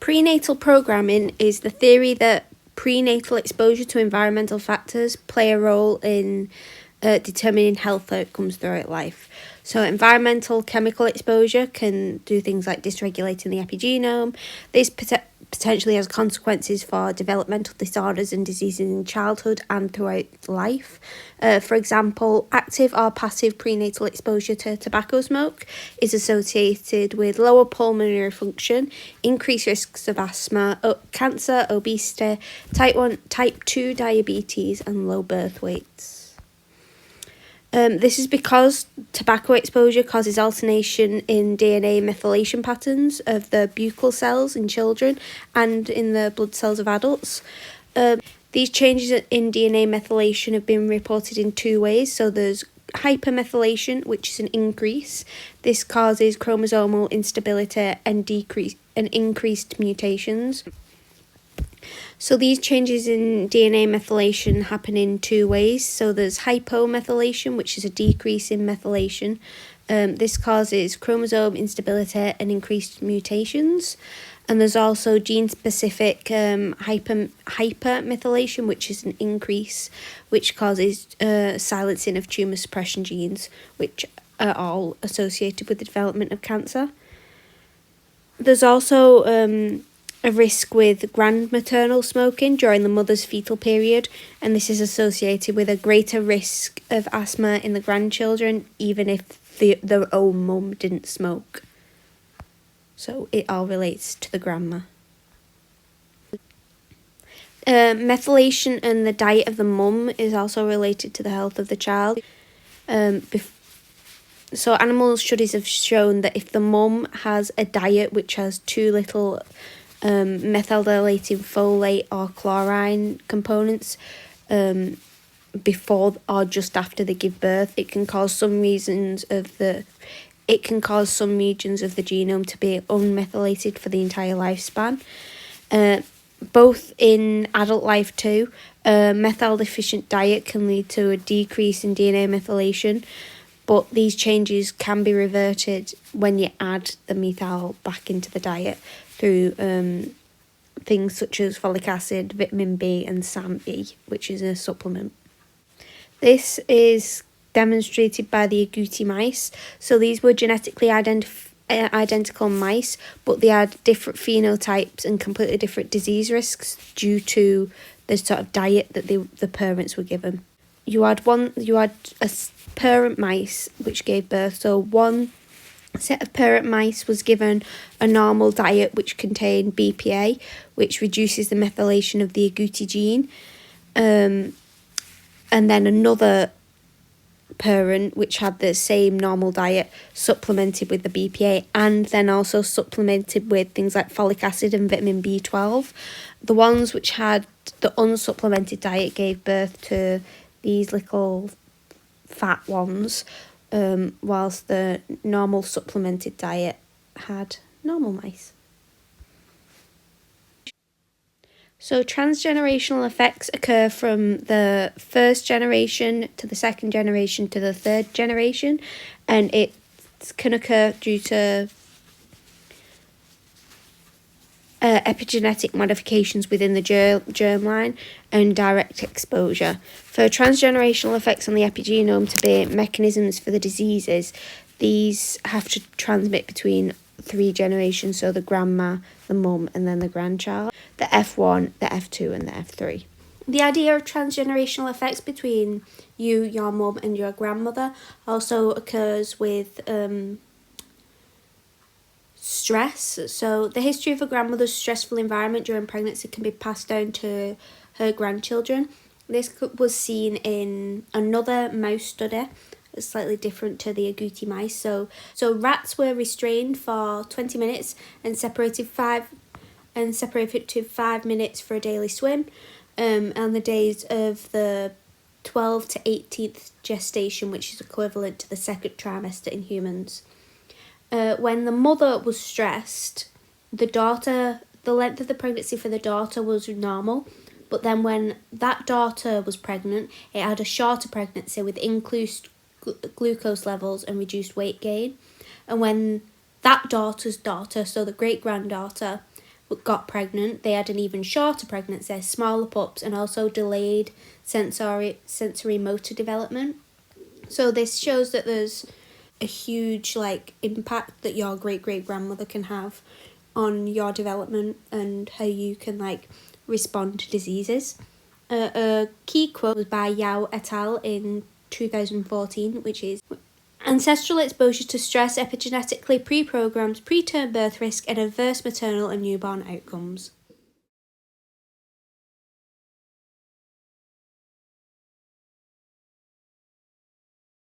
Prenatal programming is the theory that prenatal exposure to environmental factors play a role in determining health outcomes throughout life. So environmental chemical exposure can do things like dysregulating the epigenome. This potentially has consequences for developmental disorders and diseases in childhood and throughout life. For example, active or passive prenatal exposure to tobacco smoke is associated with lower pulmonary function, increased risks of asthma, cancer, obesity, type 2 diabetes, and low birth weights. This is because tobacco exposure causes alternation in DNA methylation patterns of the buccal cells in children and in the blood cells of adults. These changes in DNA methylation have been reported in two ways. So there's hypermethylation, which is an increase. This causes chromosomal instability and increased mutations. So these changes in DNA methylation happen in two ways. So there's hypomethylation, which is a decrease in methylation. This causes chromosome instability and increased mutations. And there's also gene-specific hypermethylation, which is an increase, which causes silencing of tumour suppression genes, which are all associated with the development of cancer. There's also a risk with grandmaternal smoking during the mother's fetal period, and this is associated with a greater risk of asthma in the grandchildren, even if their own mum didn't smoke. So it all relates to the grandma. Methylation and the diet of the mum is also related to the health of the child. So animal studies have shown that if the mum has a diet which has too little methylating folate or chlorine components before or just after they give birth, it can cause some regions of the genome to be unmethylated for the entire lifespan. Both in adult life too, methyl deficient diet can lead to a decrease in DNA methylation, but these changes can be reverted when you add the methyl back into the diet through things such as folic acid, vitamin B and SAM-E, which is a supplement. This is demonstrated by the agouti mice. So these were genetically identical mice, but they had different phenotypes and completely different disease risks due to the sort of diet that the parents were given. You had a parent mice which gave birth. So one set of parent mice was given a normal diet which contained BPA, which reduces the methylation of the agouti gene, and then another parent which had the same normal diet supplemented with the BPA, and then also supplemented with things like folic acid and vitamin B12. The ones which had the unsupplemented diet gave birth to these little fat ones, whilst the normal supplemented diet had normal mice. So transgenerational effects occur from the first generation to the second generation to the third generation, and it can occur due to epigenetic modifications within the germline and direct exposure. For transgenerational effects on the epigenome to be mechanisms for the diseases, these have to transmit between 3 generations, so the grandma, the mum, and then the grandchild, the F1, the F2, and the F3. The idea of transgenerational effects between you, your mum, and your grandmother also occurs with stress. So the history of a grandmother's stressful environment during pregnancy can be passed down to her grandchildren. This was seen in another mouse study, slightly different to the agouti mice. So rats were restrained for 20 minutes and separated to 5 minutes for a daily swim on the days of the 12th to 18th gestation, which is equivalent to the second trimester in humans. When the mother was stressed, the length of the pregnancy for the daughter was normal, but then when that daughter was pregnant, it had a shorter pregnancy with increased glucose levels and reduced weight gain. And when that daughter's daughter, so the great-granddaughter, got pregnant, they had an even shorter pregnancy, smaller pups, and also delayed sensory motor development. So this shows that there's a huge impact that your great-great-grandmother can have on your development and how you can respond to diseases. A key quote was by Yao et al. In 2014, which is, "Ancestral exposure to stress epigenetically pre-programs preterm birth risk and adverse maternal and newborn outcomes."